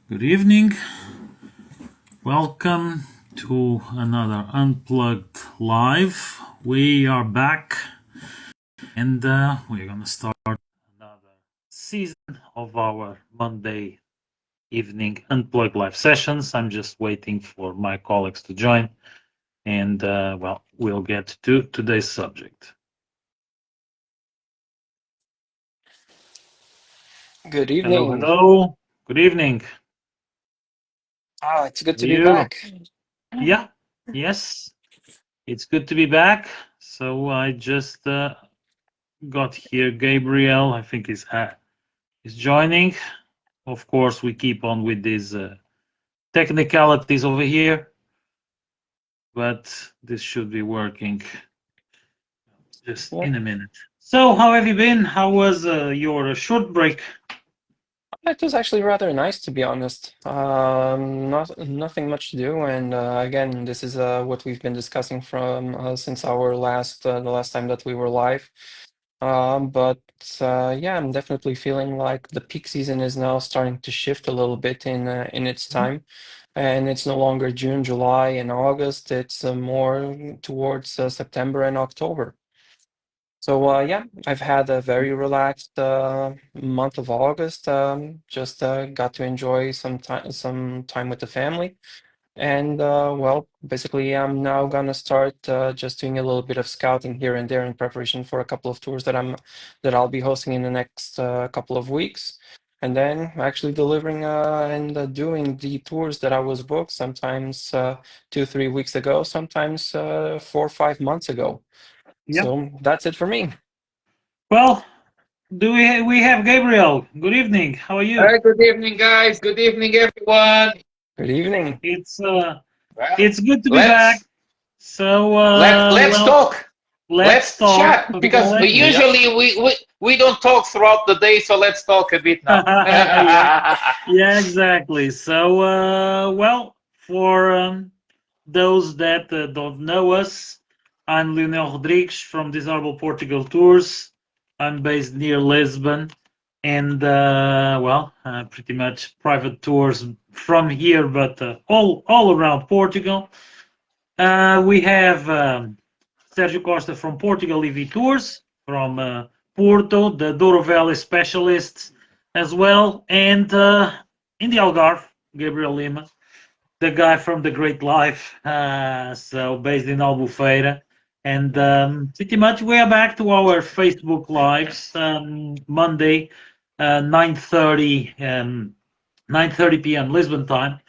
Good evening. Welcome to another Unplugged Live. We are back and we're going to start another season of our Monday evening Unplugged Live Sessions. I'm just waiting for my colleagues to join and we'll get to today's subject. Good Hello, evening. hello. Good evening. It's good How are to be you? back. Yeah, yes. It's good to be back. So I just got here Gabriel. I think is joining. Of course, we keep on with these technicalities over here, but this should be working just Yeah, in a minute. So, how have you been? How was your short break? it was actually rather nice to be honest. Nothing much to do, and again, this is what we've been discussing from since our the last time that we were live. But yeah, I'm definitely feeling like the peak season is now starting to shift a little bit in its time, and it's no longer June, July, and August. It's more towards September and October. So yeah, I've had a very relaxed month of August. Just got to enjoy some time with the family, and well, basically, I'm now gonna start just doing a little bit of scouting here and there in preparation for a couple of tours that I'll be hosting in the next couple of weeks, and then actually delivering and doing the tours that I was booked sometimes 2, 3 weeks ago, sometimes 4, 5 months ago. Yeah. So that's it for me. Well, do we have Gabriel? Good evening. How are you? Hi, good evening, guys. Good evening, everyone. Good evening. It's Well, it's good to be back. let's So let's talk. let's Let's talk. chat because Okay. Yep. usually we don't talk throughout the day, so let's talk a bit now. Yeah. Yeah, exactly. So, for those that don't know us, I'm Leonel Rodrigues from Desirable Portugal Tours. I'm based near Lisbon, and pretty much private tours from here, but all around Portugal. We have Sergio Costa from Portugal EV Tours, from Porto, the Douro Valley specialists as well, and in the Algarve, Gabriel Lima, the guy from the Great Life, so based in Albufeira. And pretty much we are back to our Facebook Lives Monday, 9:30 9:30 p.m. Lisbon time.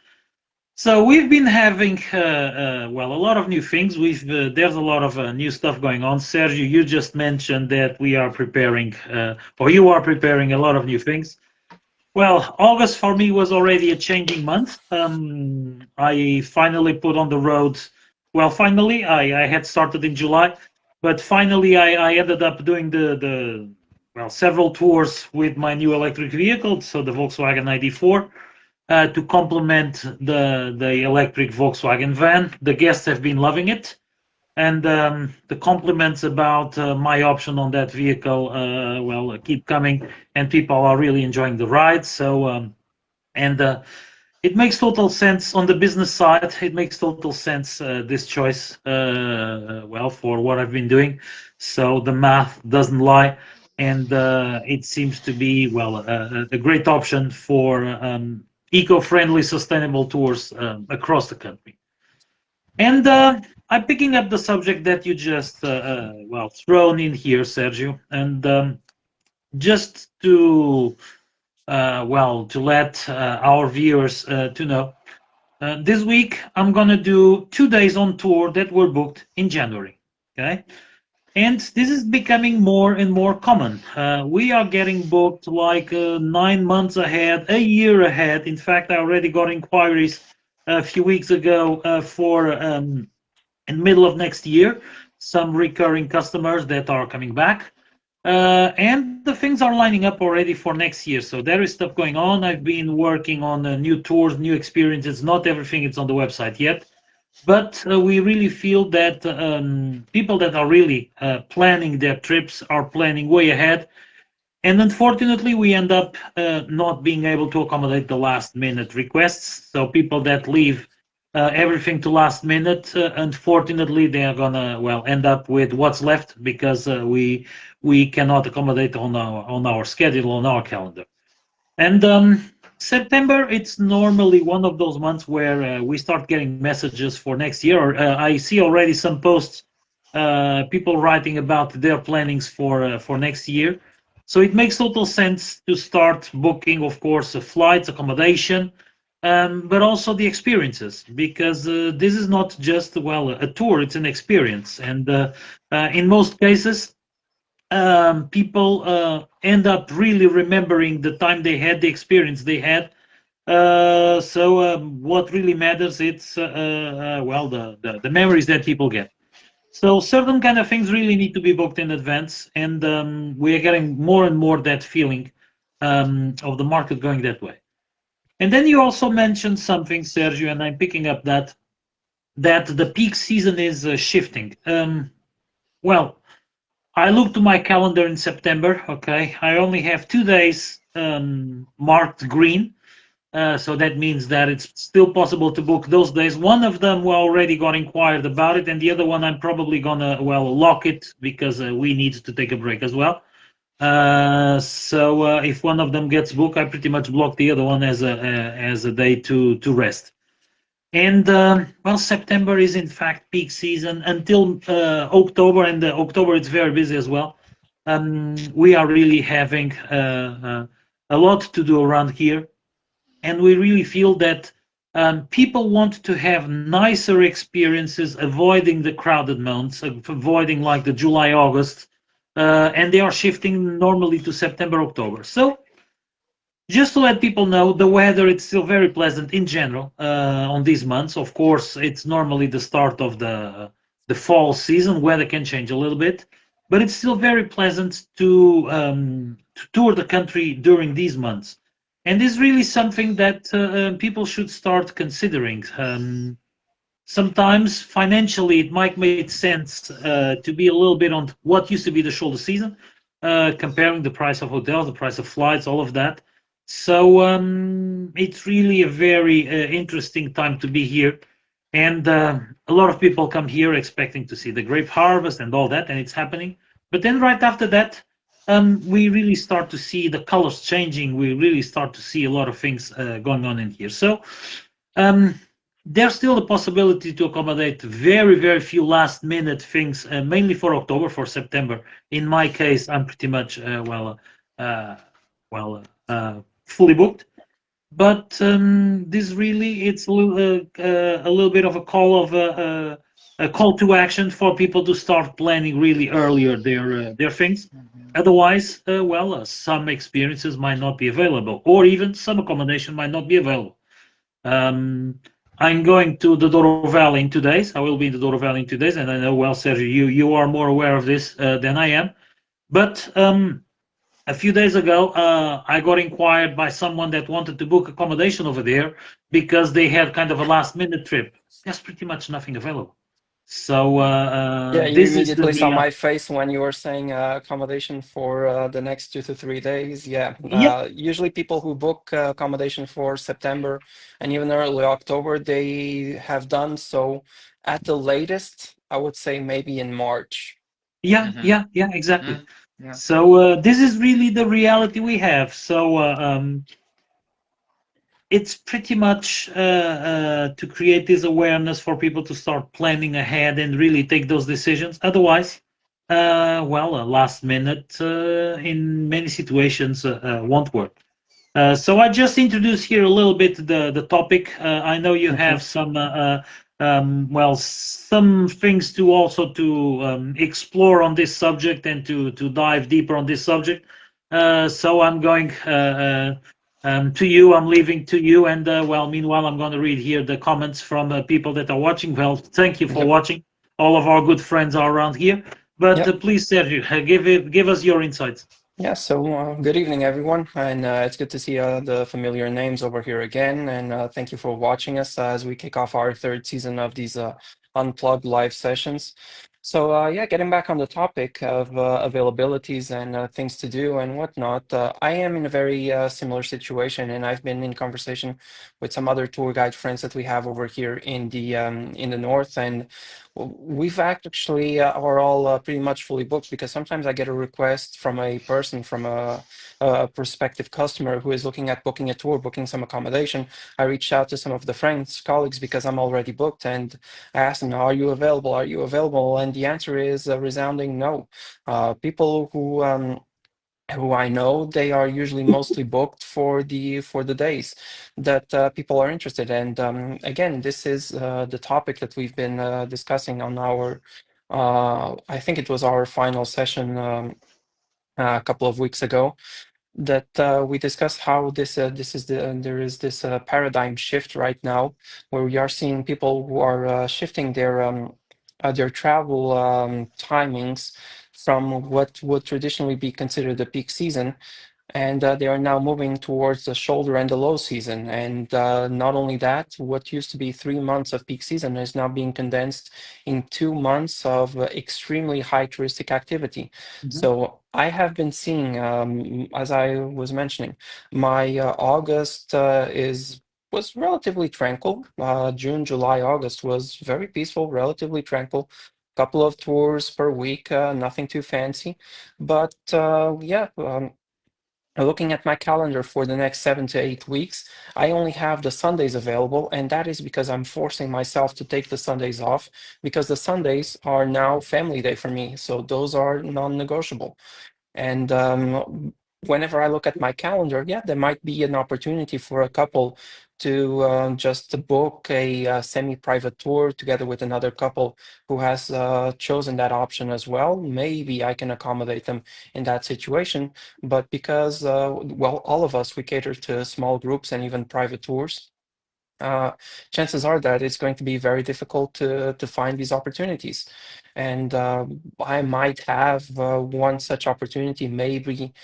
So we've been having a lot of new things. We've There's a lot of new stuff going on. Sergio, you just mentioned that we are preparing, or you are preparing a lot of new things. Well, August for me was already a changing month. I finally put on the road. Well, finally, I had started in July, but finally I ended up doing the several tours with my new electric vehicle, so the Volkswagen ID.4 to complement the electric Volkswagen van. The guests have been loving it, and the compliments about my option on that vehicle keep coming, and people are really enjoying the ride. So and it makes total sense on the business side. It makes total sense this choice for what I've been doing. So the math doesn't lie, and it seems to be a great option for eco-friendly, sustainable tours across the country. And I'm picking up the subject that you just thrown in here, Sergio, and just to let our viewers to know. This week, I'm gonna do 2 days on tour that were booked in January. Okay, and this is becoming more and more common. We are getting booked like 9 months ahead, a year ahead. In fact, I already got inquiries a few weeks ago for in the middle of next year. Some recurring customers that are coming back. And the things are lining up already for next year. So there is stuff going on. I've been working on new tours, new experiences. Not everything is on the website yet, but we really feel that people that are really planning their trips are planning way ahead. And unfortunately, we end up not being able to accommodate the last minute requests. So people that leave everything to last minute, unfortunately, they are gonna end up with what's left because we cannot accommodate on our schedule on our calendar. And September, it's normally one of those months where we start getting messages for next year. Or I see already some posts, people writing about their plannings for next year. So it makes total sense to start booking, of course, flights, accommodation, but also the experiences, because this is not just a tour; it's an experience, and in most cases people end up really remembering the time they had, the experience they had. So what really matters it's the memories that people get. So certain kind of things really need to be booked in advance, and we are getting more and more that feeling of the market going that way. And then you also mentioned something, Sergio, and I'm picking up that the peak season is shifting. Well, I look to my calendar in September. Okay, I only have 2 days marked green, so that means that it's still possible to book those days. One of them we already got inquired about it, and the other one I'm probably gonna lock it because we need to take a break as well. So if one of them gets booked, I pretty much block the other one as a day to rest. And September is in fact peak season until October, and October it's very busy as well. We are really having a lot to do around here, and we really feel that people want to have nicer experiences, avoiding the crowded months, avoiding like the July, August, and they are shifting normally to September, October. So just to let people know, the weather it's still very pleasant in general on these months. Of course, it's normally the start of the fall season. Weather can change a little bit, but it's still very pleasant to tour the country during these months. And this is really something that people should start considering. Sometimes financially, it might make sense to be a little bit on what used to be the shoulder season, comparing the price of hotels, the price of flights, all of that. So it's really a very interesting time to be here. And a lot of people come here expecting to see the grape harvest and all that, and it's happening. But then right after that, we really start to see the colors changing. We really start to see a lot of things going on in here. So um, there's still the possibility to accommodate very, very few last minute things, mainly for October, for September. In my case, I'm pretty much uh, fully booked. But this really, it's a little bit of a call to action for people to start planning really earlier their things. Otherwise, some experiences might not be available, or even some accommodation might not be available. Um, I'm going to the Douro Valley in 2 days. I will be in the Douro Valley in 2 days, and I know, Sergio, you are more aware of this than I am. But a few days ago, I got inquired by someone that wanted to book accommodation over there because they had kind of a last minute trip. There's pretty much nothing available. So Yeah, you this is the immediately saw real. my face when you were saying accommodation for the next 2 to 3 days. Yeah, Yeah, usually people who book accommodation for September and even early October, they have done so at the latest, I would say maybe in March. yeah, exactly. Mm, yeah. So this is really the reality we have. So it's pretty much to create this awareness for people to start planning ahead and really take those decisions. Otherwise, a last minute in many situations won't work. So I just introduced here a little bit the topic. I know you Mhm. have some some things to also to explore on this subject and to dive deeper on this subject. So I'm going to you. I'm leaving to you, and meanwhile I'm going to read here the comments from people that are watching. Well, thank you for Yep. watching. All of our good friends are around here, but Yep. please, Sergio, give us your insights. Yeah, so good evening, everyone, and it's good to see the familiar names over here again. And thank you for watching us as we kick off our third season of these Unplugged Live Sessions. So yeah, getting back on the topic of availabilities and things to do and whatnot, I am in a very similar situation, and I've been in conversation with some other tour guide friends that we have over here in the north, and we've actually are all pretty much fully booked because sometimes I get a request from a person from a prospective customer who is looking at booking a tour, booking some accommodation. I reached out to some of the friends, colleagues, because I'm already booked, and I asked them, "Are you available? Are you available?" And the answer is a resounding no. People who I know, they are usually mostly booked for the days that people are interested. And again, this is the topic that we've been discussing on our. I think it was our final session a couple of weeks ago, that we discussed how this is there is this paradigm shift right now, where we are seeing people who are shifting their travel timings from what would traditionally be considered the peak season, and they are now moving towards the shoulder and the low season. And not only that, what used to be 3 months of peak season is now being condensed in 2 months of extremely high touristic activity. Mhm. So I have been seeing, as I was mentioning, my August is was relatively tranquil. June, July, August was very peaceful, relatively tranquil. Couple of tours per week, nothing too fancy, but yeah. Looking at my calendar for the next 7 to 8 weeks, I only have the Sundays available, and that is because I'm forcing myself to take the Sundays off because the Sundays are now family day for me. So those are non-negotiable. And whenever I look at my calendar, yeah, there might be an opportunity for a couple to just book a semi-private tour together with another couple who has chosen that option as well. Maybe I can accommodate them in that situation. But because, well, all of us, we cater to small groups and even private tours, uh, chances are that it's going to be very difficult to find these opportunities. And I might have one such opportunity maybe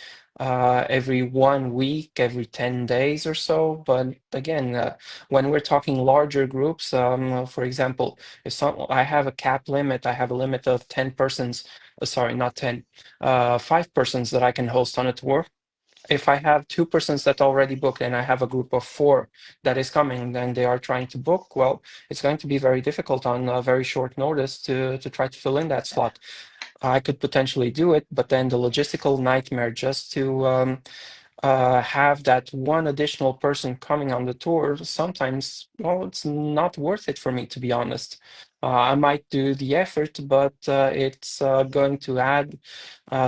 every 1 week, every 10 days or so. But again, when we're talking larger groups, for example, if I have a cap limit, I have a limit of 10 persons, sorry, not 10, 5 persons that I can host on a tour. If I have 2 persons that already booked and I have a group of four that is coming, then they are trying to book, well, it's going to be very difficult on a very short notice to try to fill in that slot. I could potentially do it, but then the logistical nightmare just to have that one additional person coming on the tour, sometimes, well, it's not worth it for me, to be honest. I might do the effort, but it's going to add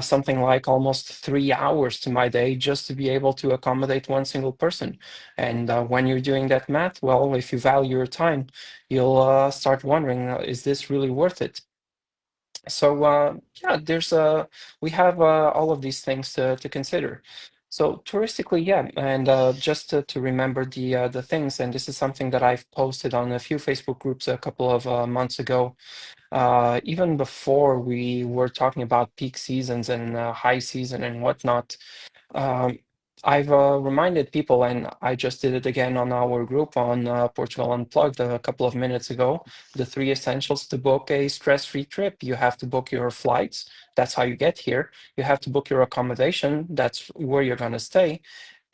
something like almost 3 hours to my day just to be able to accommodate one single person. And when you're doing that math, well, if you value your time, you'll start wondering, is this really worth it? So yeah, there's we have all of these things to consider. So touristically, yeah, and just to remember the things, and this is something that I've posted on a few Facebook groups a couple of months ago, even before we were talking about peak seasons and high season and whatnot. Um, I've reminded people, and I just did it again on our group on Portugal Unplugged a couple of minutes ago. The three essentials to book a stress-free trip: you have to book your flights, that's how you get here. You have to book your accommodation, that's where you're going to stay.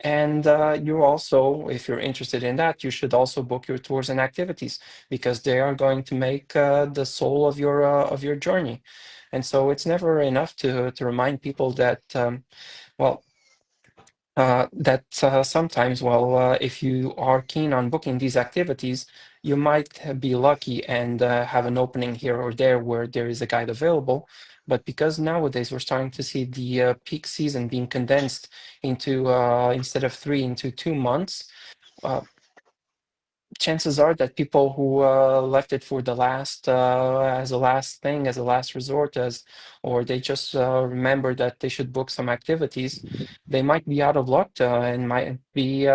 And you also, if you're interested in that, you should also book your tours and activities because they are going to make the soul of your journey. And so it's never enough to remind people that, well, that sometimes, well, if you are keen on booking these activities, you might be lucky and have an opening here or there where there is a guide available. But because nowadays we're starting to see the peak season being condensed into instead of 3 into 2 months, uh, chances are that people who left it for the last as a last thing, as a last resort, as or they just remember that they should book some activities, they might be out of luck and might be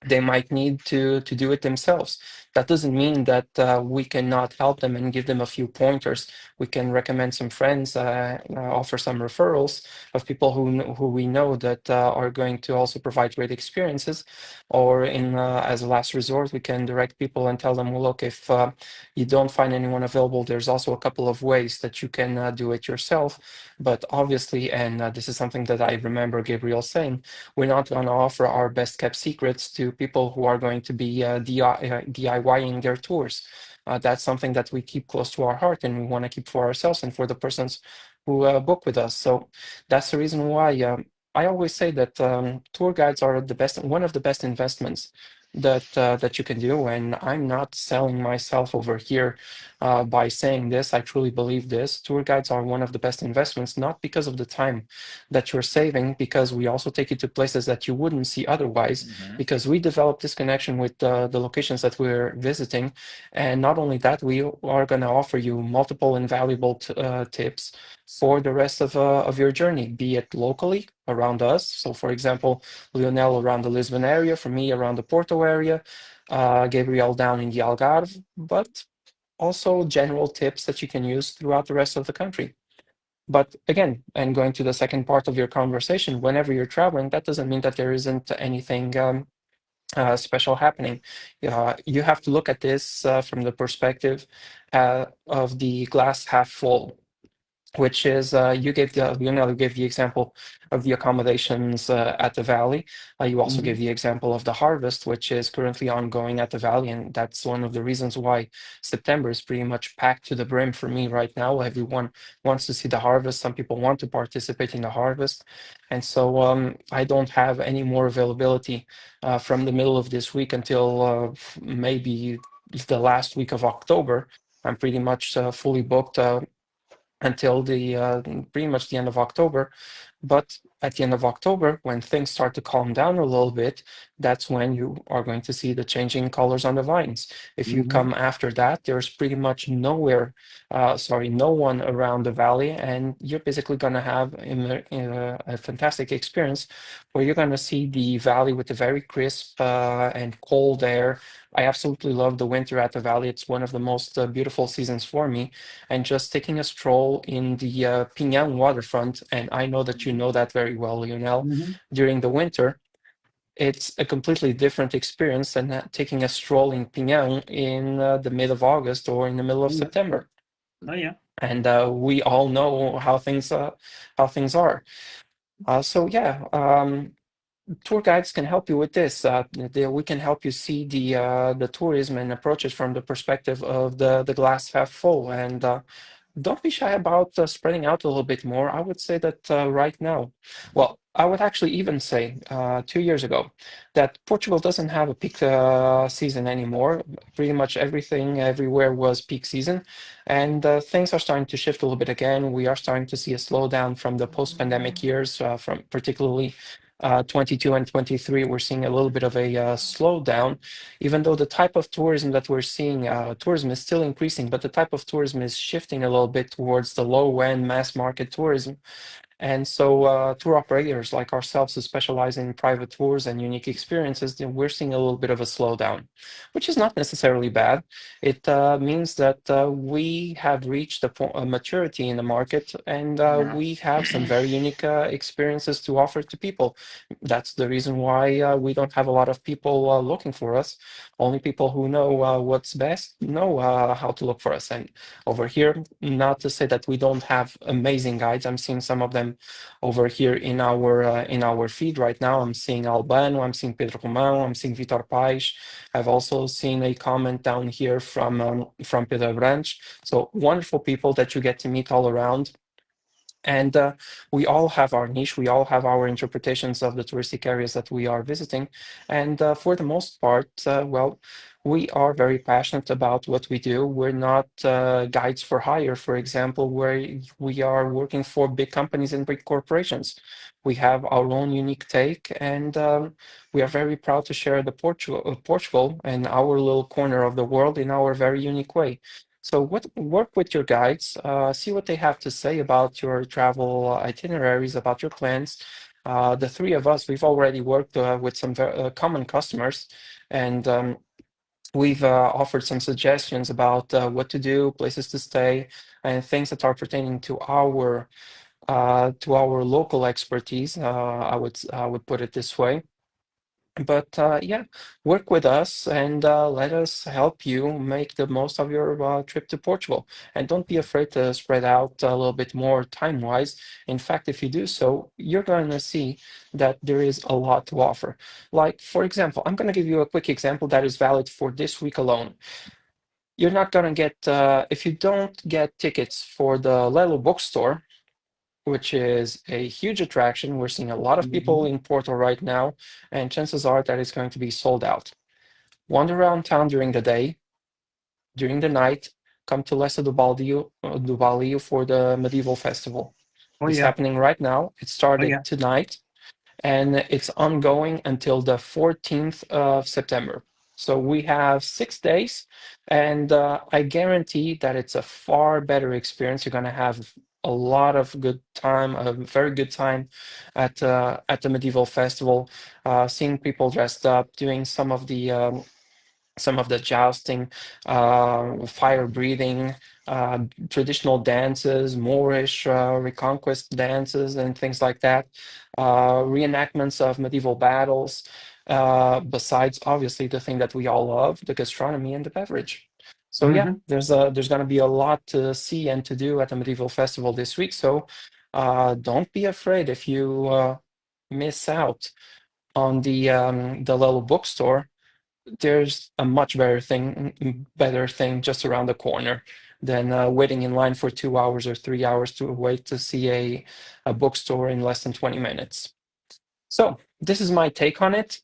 they might need to do it themselves. That doesn't mean that we cannot help them and give them a few pointers. We can recommend some friends, offer some referrals of people who we know that are going to also provide great experiences. Or in as a last resort, we can direct people and tell them, well, look, if you don't find anyone available, there's also a couple of ways that you can do it yourself. But obviously, and this is something that I remember Gabriel saying, we're not going to offer our best kept secrets to people who are going to be DIYing their tours. That's something that we keep close to our heart and we want to keep for ourselves and for the persons who book with us. So that's the reason why I always say that tour guides are the best, one of the best investments that you can do. And I'm not selling myself over here by saying this. I truly believe this. Tour guides are one of the best investments, not because of the time that you're saving, because we also take you to places that you wouldn't see otherwise, because we develop this connection with the locations that we're visiting. And not only that, we are going to offer you multiple invaluable tips for the rest of your journey, be it locally around us. So, for example, Lionel around the Lisbon area, for me around the Porto area, Gabriel down in the Algarve, but also general tips that you can use throughout the rest of the country. But again, and going to the second part of your conversation, whenever you're traveling, that doesn't mean that there isn't anything special happening. You have to look at this from the perspective of the glass half full, which is you gave you gave the example of the accommodations at the valley. You also gave the example of the harvest, which is currently ongoing at the valley, and that's one of the reasons why September is pretty much packed to the brim for me right now. Everyone wants to see the harvest. Some people want to participate in the harvest, and so I don't have any more availability from the middle of this week until maybe the last week of October. I'm pretty much fully booked until the pretty much the end of October. But at the end of October, when things start to calm down a little bit, that's when you are going to see the changing colors on the vines. If you come after that, there's pretty much no one around the valley, and you're basically going to have a fantastic experience where you're going to see the valley with a very crisp and cold air. I absolutely love the winter at the valley. It's one of the most beautiful seasons for me. And just taking a stroll in the Pinhão waterfront, and I know that you know that very well, Lionel, during the winter, it's a completely different experience than taking a stroll in Pinhão in the mid of August or in the middle of September. Oh yeah. And we all know how things are. So yeah, tour guides can help you with this. We can help you see the tourism and approach it from the perspective of the glass half full. And don't be shy about spreading out a little bit more. I would say that right now, well, I would actually even say 2 years ago that Portugal doesn't have a peak season anymore. Pretty much everything everywhere was peak season, and things are starting to shift a little bit again. We are starting to see a slowdown from the post-pandemic years, from particularly 22 and 23. We're seeing a little bit of a slowdown, even though the type of tourism that we're seeing, tourism is still increasing, but the type of tourism is shifting a little bit towards the low-end mass market tourism. And so tour operators like ourselves who specialize in private tours and unique experiences, we're seeing a little bit of a slowdown, which is not necessarily bad. It means that we have reached a maturity in the market, and we have some very unique experiences to offer to people. That's the reason why we don't have a lot of people looking for us. Only people who know what's best know how to look for us. And over here, not to say that we don't have amazing guides. I'm seeing some of them over here in our feed right now. I'm seeing Albano, I'm seeing Pedro Romão, I'm seeing Vitor Paes. I've also seen a comment down here from Pedro Branch. So wonderful people that you get to meet all around. And we all have our niche, we all have our interpretations of the touristic areas that we are visiting. And for the most part, well, we are very passionate about what we do. We're not guides for hire, for example, where we are working for big companies and big corporations. We have our own unique take, and we are very proud to share the Portugal and our little corner of the world in our very unique way. So work with your guides, see what they have to say about your travel itineraries, about your plans. The three of us, we've already worked with some common customers, and We've offered some suggestions about what to do, places to stay, and things that are pertaining to our local expertise. I would put it this way. But yeah, work with us and let us help you make the most of your trip to Portugal. And don't be afraid to spread out a little bit more time-wise. In fact, if you do so, you're going to see that there is a lot to offer. Like, for example, I'm going to give you a quick example that is valid for this week alone. You're not going to get, if you don't get tickets for the Lelo bookstore, which is a huge attraction. We're seeing a lot of people in Porto right now, and chances are that it's going to be sold out. Wander around town during the day, during the night, come to Lessa do Balio for the medieval festival. Oh It's yeah. happening right now. It Oh started yeah. tonight, and it's ongoing until the 14th of September. So we have 6 days, and I guarantee that it's a far better experience. You're going to have a lot of good time, a very good time at the medieval festival, seeing people dressed up, doing some of the jousting, fire breathing, traditional dances, Moorish reconquest dances, and things like that, reenactments of medieval battles, besides obviously the thing that we all love, the gastronomy and the beverage. So yeah, Hmm. there's going to be a lot to see and to do at the medieval festival this week. So don't be afraid if you miss out on the little bookstore. There's a much better thing just around the corner than waiting in line for 2 hours or 3 hours to wait to see a bookstore in less than 20 minutes. So this is my take on it.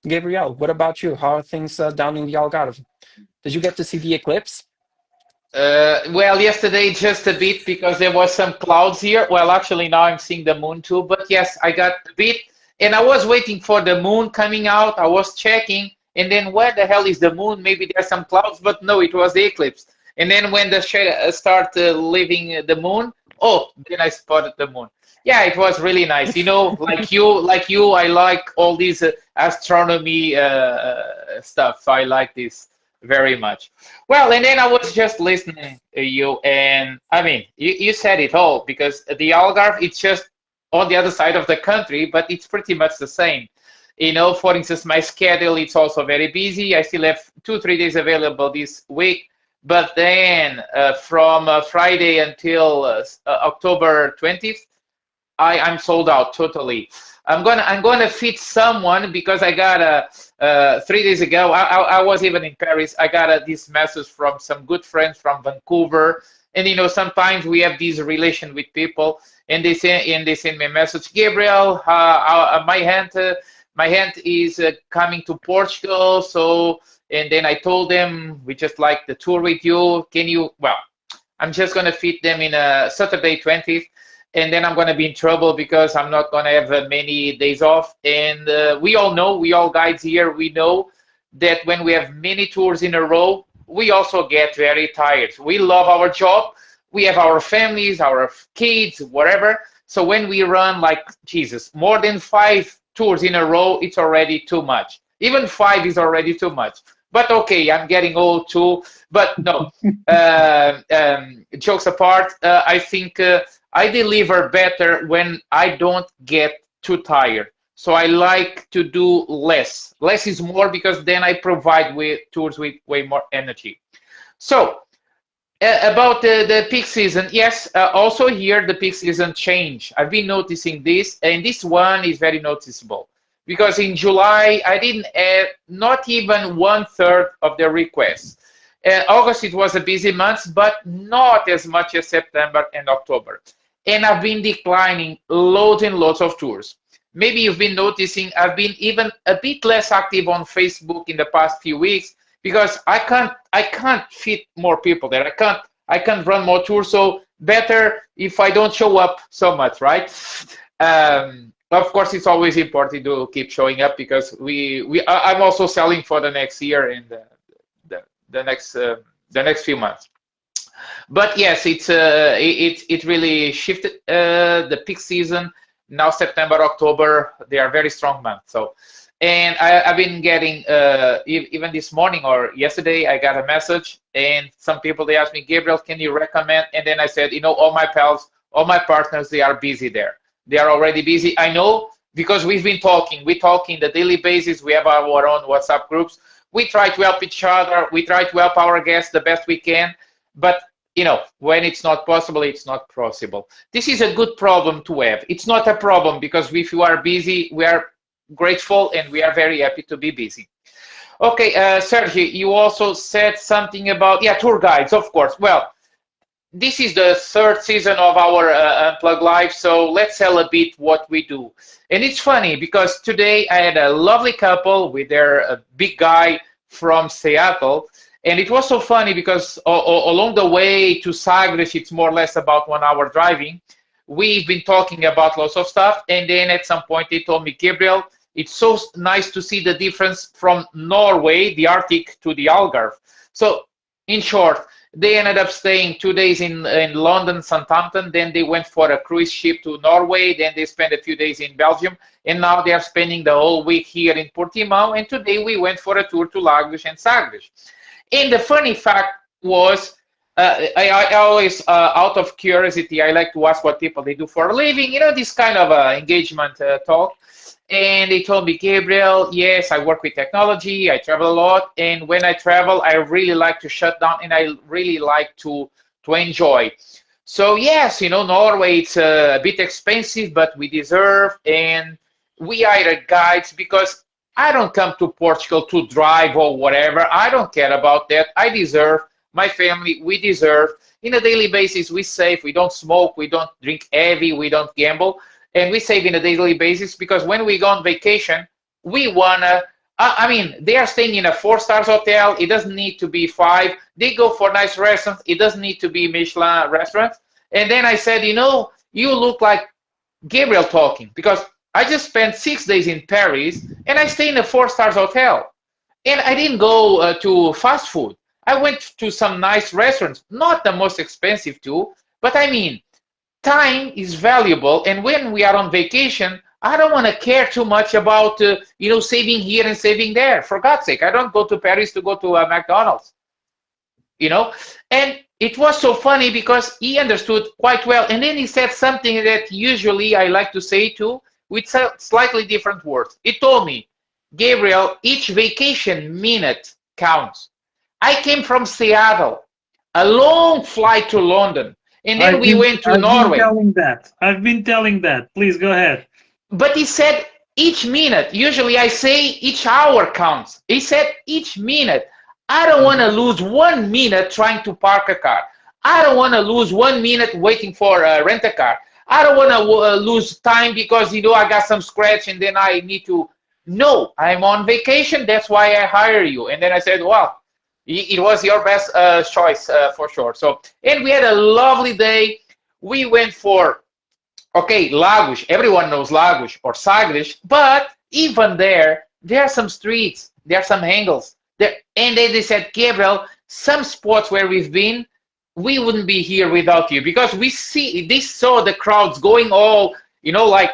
Gabriel, what about you? How are things down in the Algarve? Did you get to see the eclipse? Well, yesterday just a bit because there was some clouds here. Well, actually now I'm seeing the moon too. But yes, I got a bit, and I was waiting for the moon coming out. I was checking, and then where the hell is the moon? Maybe there's some clouds, but no, it was the eclipse. And then when the shade start leaving the moon, oh, then I spotted the moon. Yeah, it was really nice. You know, like you, I like all these astronomy stuff. I like this very much. Well, and then I was just listening to you, and I mean, you said it all because the Algarve, it's just on the other side of the country, but it's pretty much the same. You know, for instance, my schedule, it's also very busy. I still have 2, 3 days available this week, but then from Friday until October 20th, I'm sold out totally. I'm gonna fit someone because I got a 3 days ago. I was even in Paris. I got this message from some good friends from Vancouver, and you know sometimes we have this relation with people, and they send me a message. Gabriel, my hand is coming to Portugal, so and then I told them we just like the tour with you. Can you? Well, I'm just gonna fit them in a Saturday 20th, and then I'm gonna be in trouble because I'm not gonna have many days off. And we all know, we all guides here, we know that when we have many tours in a row, we also get very tired. We love our job, we have our families, our kids, whatever. So when we run like Jesus, more than 5 tours in a row, it's already too much. Even 5 is already too much. But okay, I'm getting old too. But no, jokes apart, I think I deliver better when I don't get too tired. So I like to do less. Less is more because then I provide with tours with way more energy. So about the peak season, yes, also here the peak season change. I've been noticing this, and this one is very noticeable because in July I didn't have not even 1/3 of the requests. August it was a busy month, but not as much as September and October. And I've been declining loads and loads of tours. Maybe you've been noticing I've been even a bit less active on Facebook in the past few weeks because I can't fit more people there. I can't run more tours. So better if I don't show up so much, right? Of course, it's always important to keep showing up because I'm also selling for the next year and the, the next uh, the next few months. But yes, it really shifted the peak season. Now September, October, they are very strong months. So And I've been getting even this morning or yesterday, I got a message, and some people they asked me, Gabriel, can you recommend? And then I said, all my pals, all my partners, they are busy there. They are already busy. I know because we've been talking. We talk in the daily basis. We have our own WhatsApp groups. We try to help each other. We try to help our guests the best we can. But when it's not possible, it's not possible. This is a good problem to have. It's not a problem because if you are busy, we are grateful and we are very happy to be busy. Okay, Sergio, you also said something about, yeah, tour guides, of course. Well, this is the third season of our Unplugged Live, so let's tell a bit what we do. And it's funny because today I had a lovely couple with their big guy from Seattle. And it was so funny because along the way to Sagres, it's more or less about 1 hour driving. We've been talking about lots of stuff. And then at some point they told me, Gabriel, it's so nice to see the difference from Norway, the Arctic, to the Algarve. So in short, they ended up staying 2 days in London, Southampton. Then they went for a cruise ship to Norway. Then they spent a few days in Belgium. And now they are spending the whole week here in Portimao. And today we went for a tour to Lagos and Sagres. And the funny fact was, I always, out of curiosity, I like to ask what people they do for a living, this kind of engagement talk. And they told me, Gabriel, yes, I work with technology, I travel a lot, and when I travel, I really like to shut down and I really like to enjoy. So yes, Norway, it's a bit expensive, but we deserve, and we hire guides because I don't come to Portugal to drive or whatever. I don't care about that. I deserve, my family, we deserve. In a daily basis, we save, we don't smoke, we don't drink heavy, we don't gamble. And we save in a daily basis because when we go on vacation, we wanna, they are staying in a 4 stars hotel. It doesn't need to be 5. They go for nice restaurants. It doesn't need to be Michelin restaurants. And then I said, you look like Gabriel talking because I just spent 6 days in Paris and I stay in a 4 stars hotel. And I didn't go to fast food. I went to some nice restaurants, not the most expensive too, but time is valuable, and when we are on vacation, I don't want to care too much about saving here and saving there. For God's sake, I don't go to Paris to go to McDonald's. And it was so funny because he understood quite well, and then he said something that usually I like to say too, with slightly different words. He told me, Gabriel, each vacation minute counts. I came from Seattle, a long flight to London. And then we went to Norway. I've been telling that. Please go ahead. But he said each minute. Usually I say each hour counts. He said each minute. I don't want to lose 1 minute trying to park a car. I don't want to lose 1 minute waiting for a rent a car. I don't want to lose time because, I got some scratch and then I need to. No, I'm on vacation. That's why I hire you. And then I said, well, it was your best choice for sure. So, and we had a lovely day. We went for, Lagos. Everyone knows Lagos or Sagres, but even there are some streets, there are some angles. And then they said, Gabriel, some spots where we've been, we wouldn't be here without you because they saw the crowds going all, like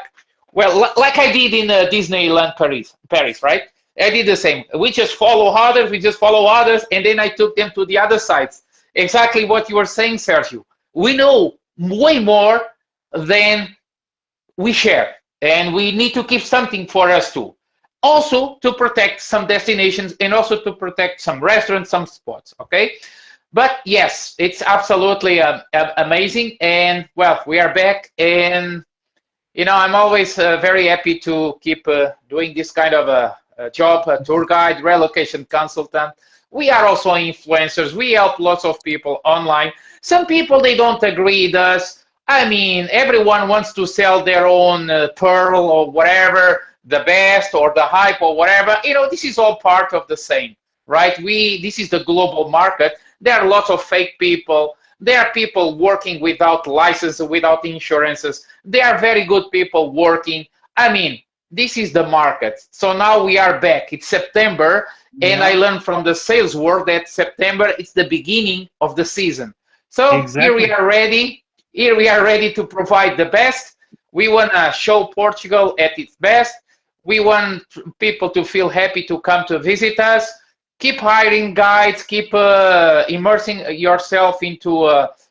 I did in Disneyland Paris, right? I did the same. We just follow others, and then I took them to the other sides. Exactly what you were saying, Sergio. We know way more than we share, and we need to keep something for us too. Also, to protect some destinations and also to protect some restaurants, some spots, okay? But yes, it's absolutely amazing. And well, we are back, and I'm always very happy to keep doing this kind of a job, a tour guide, relocation consultant. We are also influencers. We help lots of people online. Some people, they don't agree with us. Everyone wants to sell their own pearl or whatever, the best or the hype or whatever. This is all part of the same, right? This is the global market. There are lots of fake people. There are people working without licenses, without insurances. There are very good people working. This is the market. So now we are back. It's September, and I learned from the sales world that September is the beginning of the season. So Here we are ready. Here we are ready to provide the best. We want to show Portugal at its best. We want people to feel happy to come to visit us. Keep hiring guides, keep immersing yourself into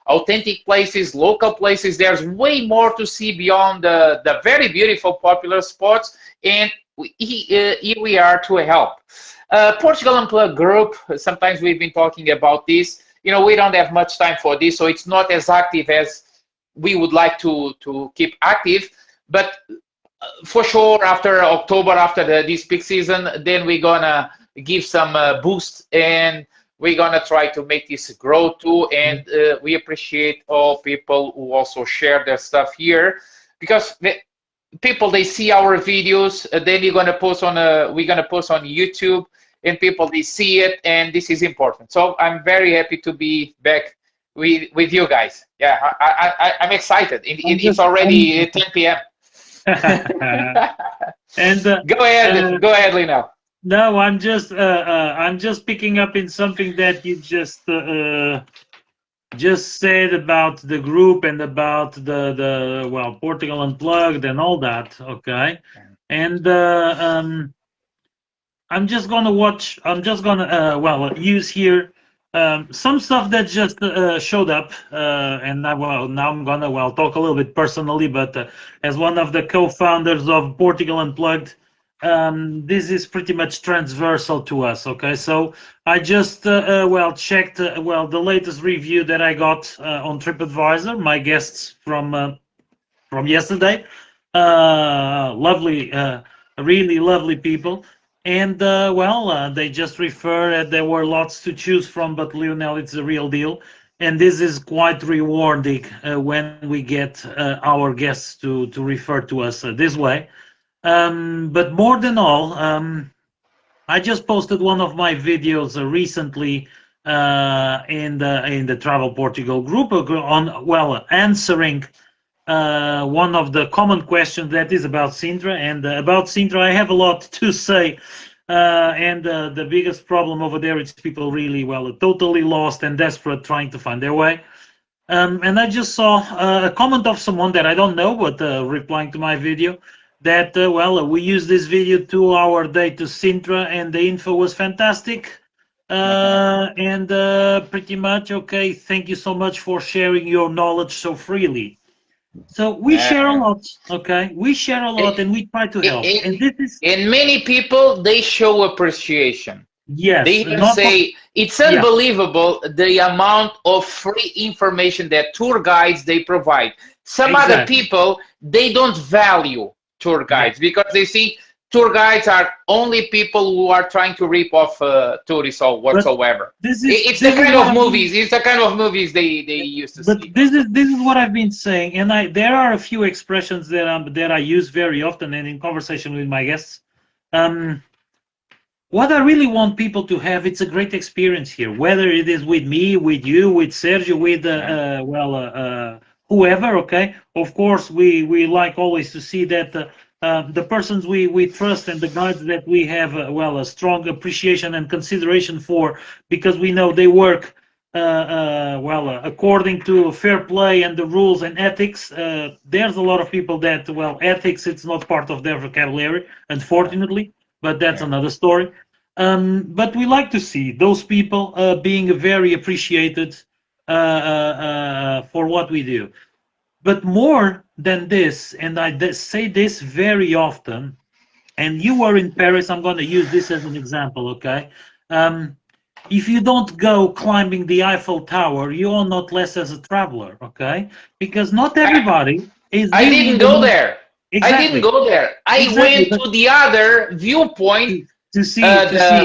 authentic places, local places. There's way more to see beyond the very beautiful popular spots, and here we are to help. Portugal Unplugged group, sometimes we've been talking about this. You know, we don't have much time for this, so it's not as active as we would like to keep active. But for sure, after October, after this peak season, then we're gonna give some boost, and we're gonna try to make this grow too. And we appreciate all people who also share their stuff here, because people, they see our videos, then you're gonna post on we're gonna post on YouTube, and people, they see it, and this is important. So I'm very happy to be back with you guys. Yeah, I'm excited. It's already 10 p.m. And Go ahead, Lino. no, I'm just picking up in something that you just said about the group and about the well, Portugal Unplugged and all that. Okay, and I'm just gonna watch. I'm just gonna well, use here some stuff that just showed up, and well, now I'm gonna well talk a little bit personally, but as one of the co-founders of Portugal Unplugged, this is pretty much transversal to us. Okay, so I just well checked well the latest review that I got on TripAdvisor. My guests from yesterday, lovely, really lovely people. And well, they just refer. There were lots to choose from, but Lionel, it's the real deal, and this is quite rewarding when we get our guests to refer to us this way. But more than all, I just posted one of my videos recently in the Travel Portugal group on well answering one of the common questions that is about Sintra. And about Sintra, I have a lot to say. And the biggest problem over there is people really, well, totally lost and desperate trying to find their way. And I just saw a comment of someone that I don't know, but replying to my video, that, well, we used this video 2 hour day to Sintra and the info was fantastic. And pretty much, okay, thank you so much for sharing your knowledge so freely. So we share a lot, okay? We share a lot and we try to help. And this is and many people, they show appreciation. yes, They even not say it's yeah, unbelievable the amount of free information that tour guides they provide. Some other exactly. people, they don't value tour Yeah. guides because they think tour guides are only people who are trying to rip off tourists or But whatsoever. It's the this is kind what of I've been movies. It's the kind of movies they used to but see. this is what I've been saying, and I there are a few expressions that I use very often and in conversation with my guests. Um, what I really want people to have, it's a great experience here, whether it is with me, with you, with Sergio, with Yeah, well, whoever. Okay, of course, we like always to see that the persons we trust and the guides that we have, well, a strong appreciation and consideration for, because we know they work well, according to fair play and the rules and ethics. There's a lot of people that, well, ethics, it's not part of their vocabulary, unfortunately, but that's yeah, another story. But we like to see those people being very appreciated for what we do. But more than this, and I say this very often, and you were in Paris, I'm going to use this as an example, okay? Um, if you don't go climbing the Eiffel Tower, you are not less as a traveler, okay? Because not everybody is I really didn't in the go mood. there. I didn't Exactly, go there. I exactly. went But to the other viewpoint, to the see,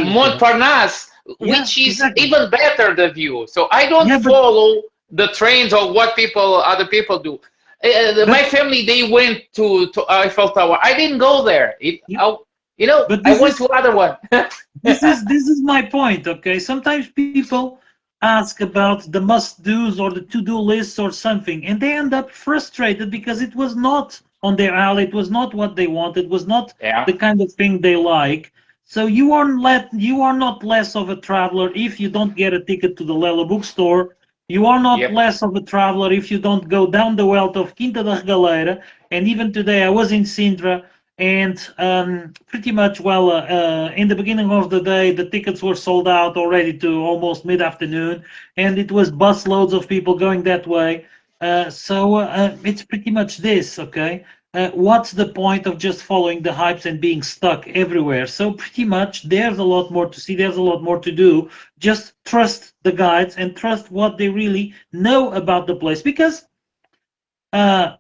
Montparnasse, yeah, which is exactly. even better the view. So I don't Yeah, follow the trends or what other people do. but My family, they went to Eiffel Tower. I didn't go there. yeah, but I went to other one. this is my point. Okay, sometimes people ask about the must do's or the to do lists or something, and they end up frustrated because it was not on their alley, it was not what they wanted, it was not Yeah. the kind of thing they like. So you are not less of a traveler if you don't get a ticket to the Lela bookstore. You are not Yep. less of a traveler if you don't go down the wealth of Quinta da Regaleira. And even today, I was in Sintra, and pretty much, well, in the beginning of the day, the tickets were sold out already to almost mid-afternoon, and it was busloads of people going that way. So it's pretty much this, okay? What's the point of just following the hypes and being stuck everywhere? So pretty much, there's a lot more to see. There's a lot more to do. Just trust the guides and trust what they really know about the place, because uh,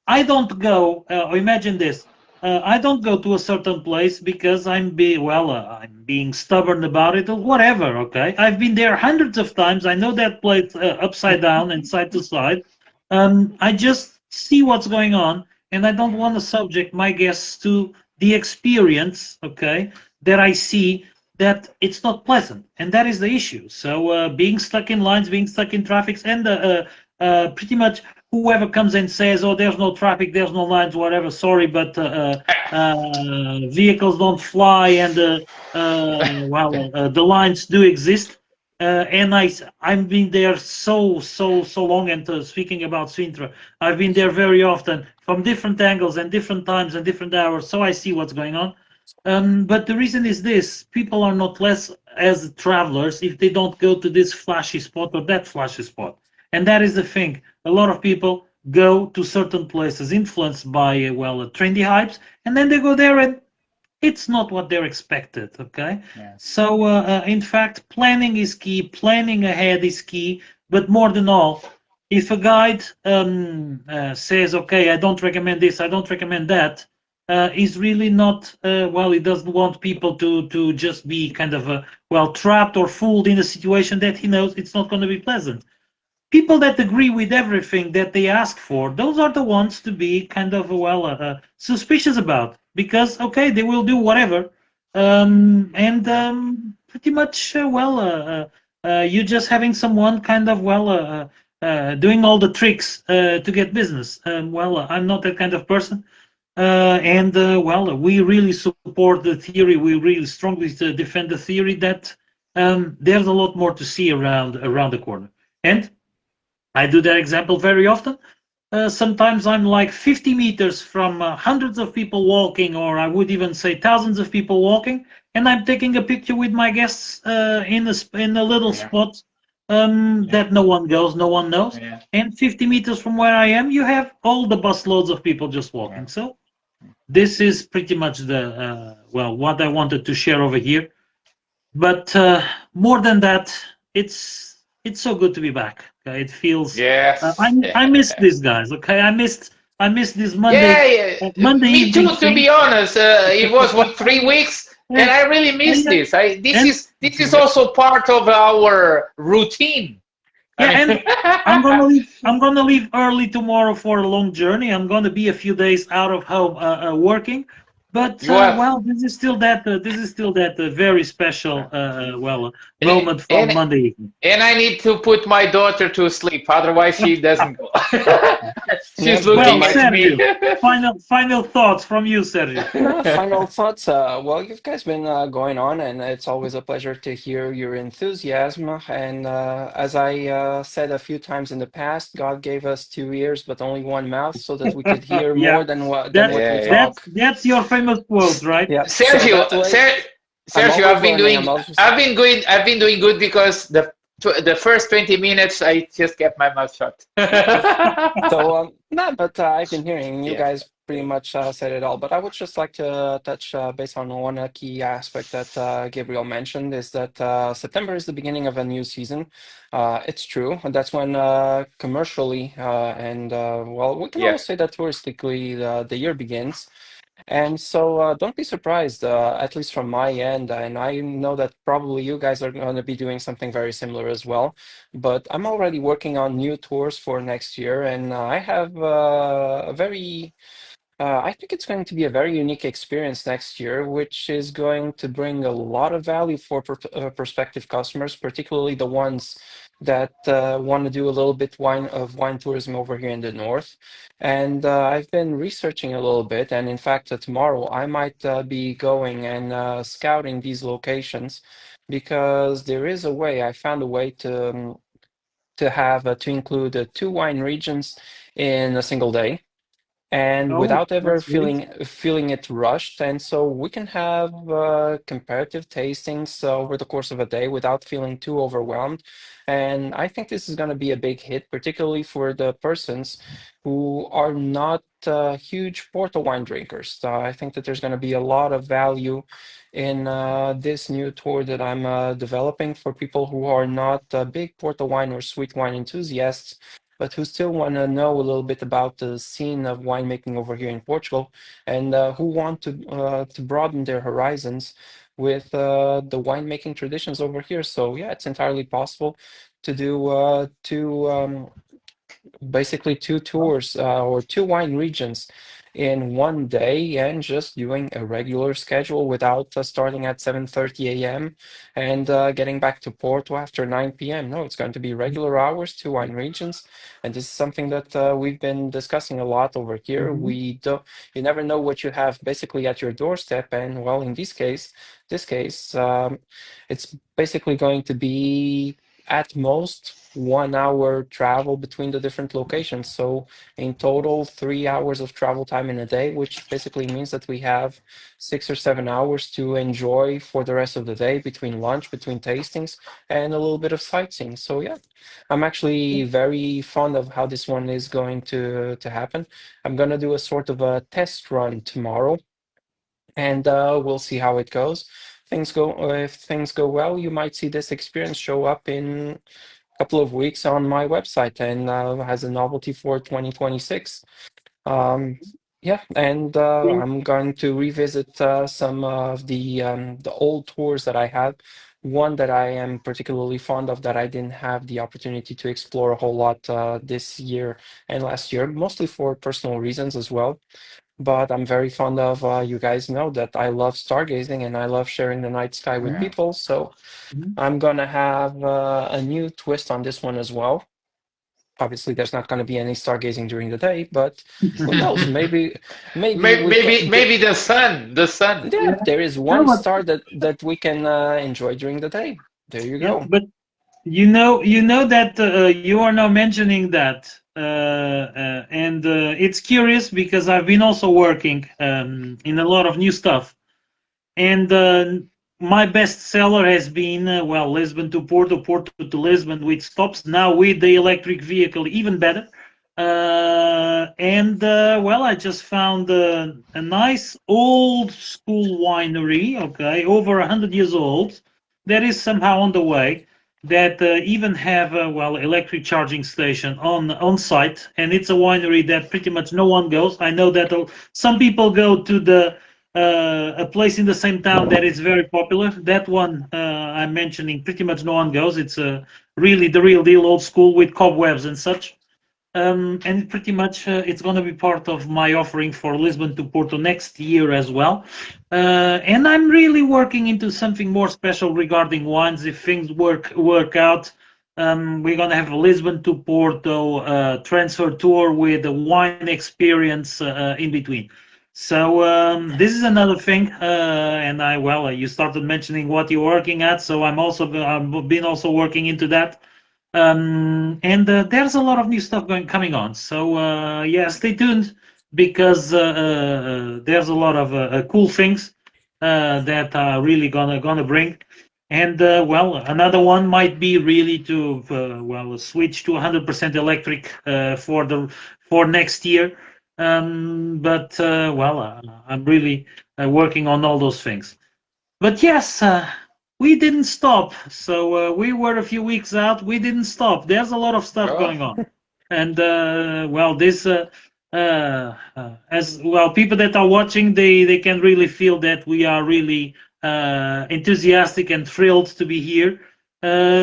I don't go. Imagine this. I don't go to a certain place because I'm being stubborn about it or whatever. Okay, I've been there hundreds of times. I know that place upside down and side to side. I just see what's going on, and I don't want to subject my guests to the experience. Okay, that I see that it's not pleasant, and that is the issue. So being stuck in lines, being stuck in traffics, and pretty much whoever comes and says, "Oh, there's no traffic, there's no lines, whatever." Sorry, but vehicles don't fly, and the lines do exist. And I've been there so long. And speaking about Sintra, I've been there very often from different angles and different times and different hours, so I see what's going on. But the reason is this: people are not less as travelers if they don't go to this flashy spot or that flashy spot. And that is the thing. A lot of people go to certain places influenced by, trendy hypes, and then they go there and it's not what they're expected. Okay. Yeah. So, in fact, planning is key, planning ahead is key, but more than all, if a guide says, okay, I don't recommend this, I don't recommend that, is really not, he doesn't want people to just be kind of, trapped or fooled in a situation that he knows it's not going to be pleasant. People that agree with everything that they ask for, those are the ones to be kind of suspicious about, because okay, they will do whatever, and pretty much you just having someone kind of doing all the tricks to get business. I'm not that kind of person. And we really support the theory. We really strongly defend the theory that there's a lot more to see around the corner. And I do that example very often. Sometimes I'm like 50 meters from hundreds of people walking, or I would even say thousands of people walking, and I'm taking a picture with my guests in a little Yeah. spot Yeah. that no one goes, no one knows. Yeah. And 50 meters from where I am, you have all the busloads of people just walking. Yeah. So this is pretty much what I wanted to share over here. But more than that, it's so good to be back. Okay, it feels. Yes. I missed these guys. Okay, I missed this Yeah, yeah. Monday Me evening too. To thing. be honest, it was what 3 weeks, and Yeah, I really miss yeah, this. This and is also part of our routine. I yeah, mean, and I'm gonna leave. I'm gonna leave early tomorrow for a long journey. I'm gonna be a few days out of home working, but well, this is still that very special and, moment from and Monday evening. and I need to put my daughter to sleep, otherwise she doesn't go. Yeah, She's pretty Well, looking at much. me. Sergio, final thoughts from you, Sergio. Final thoughts. Well, you guys been going on, and it's always a pleasure to hear your enthusiasm. And as I said a few times in the past, God gave us two ears but only one mouth, so that we could hear Yeah, more than what we Yeah, yeah. talk. that's your famous quote, right? Yeah. So Sergio, that way, I'm Sergio, always learning. I'm always I've been good. I've been doing good because the first 20 minutes I just kept my mouth shut. so no, but I've been hearing you Yeah. guys pretty much said it all. But I would just like to touch base on one key aspect that Gabriel mentioned is that September is the beginning of a new season. It's true, and that's when commercially and we can Yeah. almost say that touristically the year begins. And so don't be surprised, at least from my end. And I know that probably you guys are going to be doing something very similar as well. But I'm already working on new tours for next year, and I have I think it's going to be a very unique experience next year, which is going to bring a lot of value for prospective customers, particularly the ones that want to do a little bit wine tourism over here in the north. And I've been researching a little bit, and in fact, tomorrow I might be going and scouting these locations because there is a way. I found a way to have to include two wine regions in a single day. and Oh, without ever that's great. feeling it rushed. And so we can have comparative tastings over the course of a day without feeling too overwhelmed. And I think this is going to be a big hit, particularly for the persons who are not huge Porto wine drinkers. I think that there's going to be a lot of value in this new tour that I'm developing for people who are not big Porto wine or sweet wine enthusiasts, but who still want to know a little bit about the scene of winemaking over here in Portugal, and who want to broaden their horizons with the winemaking traditions over here. So yeah, it's entirely possible to do basically two tours or two wine regions in one day, and just doing a regular schedule without starting at 7:30 a.m. and getting back to Porto after 9 p.m. No, it's going to be regular hours, two wine regions, and this is something that we've been discussing a lot over here. Mhm. You never know what you have basically at your doorstep, and well, in this case, it's basically going to be at most 1 hour travel between the different locations. So in total, 3 hours of travel time in a day, which basically means that we have 6 or 7 hours to enjoy for the rest of the day between lunch, between tastings, and a little bit of sightseeing. So yeah, I'm actually very fond of how this one is going to happen. I'm gonna do a sort of a test run tomorrow, and we'll see how it goes. If things go well, you might see this experience show up in couple of weeks on my website, and has a novelty for 2026. Um, yeah, and Yeah. I'm going to revisit some of the old tours that I had. One that I am particularly fond of that I didn't have the opportunity to explore a whole lot this year and last year, mostly for personal reasons as well. But I'm very fond of, you guys know that I love stargazing and I love sharing the night sky with Yeah. people. So Mhm. I'm gonna have a new twist on this one as well. Obviously, there's not gonna be any stargazing during the day, but who knows? Maybe we can. Maybe the sun. Yeah, Yeah. there is No, one but star that we can enjoy during the day. There you yeah, go. but you know that you are now mentioning that, and it's curious because I've been also working in a lot of new stuff. And my best seller has been, well, Lisbon to Porto, Porto to Lisbon with stops. Now with the electric vehicle, even better. And well, I just found a nice old school winery, okay, over 100 years old, that is somehow on the way. That even have a well electric charging station on site, and it's a winery that pretty much no one goes. I know that some people go to the a place in the same town that is very popular. That one I'm mentioning, pretty much no one goes. It's really the real deal, old school with cobwebs and such. And pretty much it's going to be part of my offering for Lisbon to Porto next year as well. And I'm really working into something more special regarding wines. If things work out, we're going to have a Lisbon to Porto transfer tour with a wine experience in between. So this is another thing, and I well, you started mentioning what you're working at, so I've been also working into that. And there's a lot of new stuff coming on. So yeah, stay tuned because there's a lot of cool things that are really gonna bring. And well, another one might be really to well switch to 100% electric for next year. But well, I'm really working on all those things. But yes, we didn't stop. So we were a few weeks out. We didn't stop. There's a lot of stuff Oh, going on, and well, this as well, people that are watching, they can really feel that we are really enthusiastic and thrilled to be here.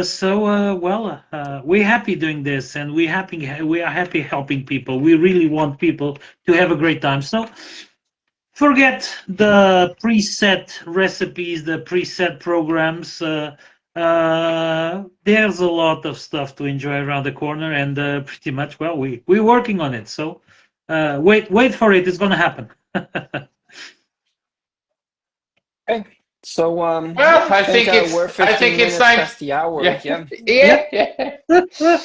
So well, we're happy doing this, and we are happy helping people. We really want people to have a great time. So forget the preset recipes, the preset programs. There's a lot of stuff to enjoy around the corner, and pretty much, well, we're working on it. So wait for it. It's gonna happen. Okay, so well, yeah, I think we're I 15 think it's minutes time. past the hour. Yeah, Yeah. Yeah, yeah.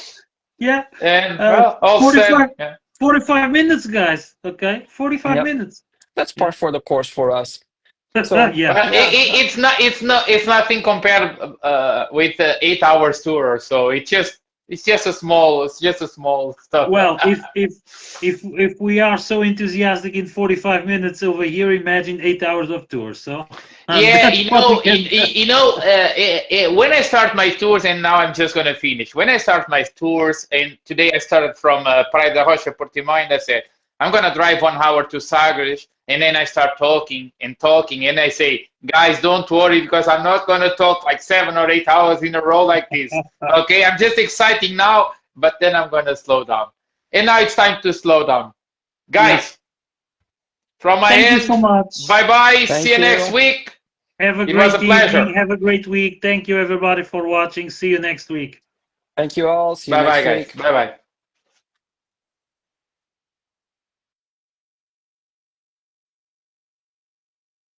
yeah. And well, all set. 45. Yeah. 45 minutes, guys. Okay, 45 Yep. minutes. That's par for the course for us. So Yeah. But it's nothing compared with 8 hours tour. So it's just a small stuff. Well, if we are so enthusiastic in 45 minutes over here, imagine 8 hours of tour. So Yeah, that's what we can. when I start my tours, and now I'm just gonna finish. When I start my tours, and today I started from Praia da Rocha, Portimão, and I said I'm gonna drive 1 hour to Sagres, and then I start talking and talking, and I say, guys, don't worry because I'm not gonna talk like 7 or 8 hours in a row like this. Okay, I'm just exciting now, but then I'm gonna slow down. And now it's time to slow down, Yeah. guys. From my Thank you so end, much. bye bye. See thank you next you. week. Have a It was a great evening. pleasure. Have a great week. Thank you, everybody, for watching. See you next week. Thank you all. See you Bye bye, next guys. week. Bye bye.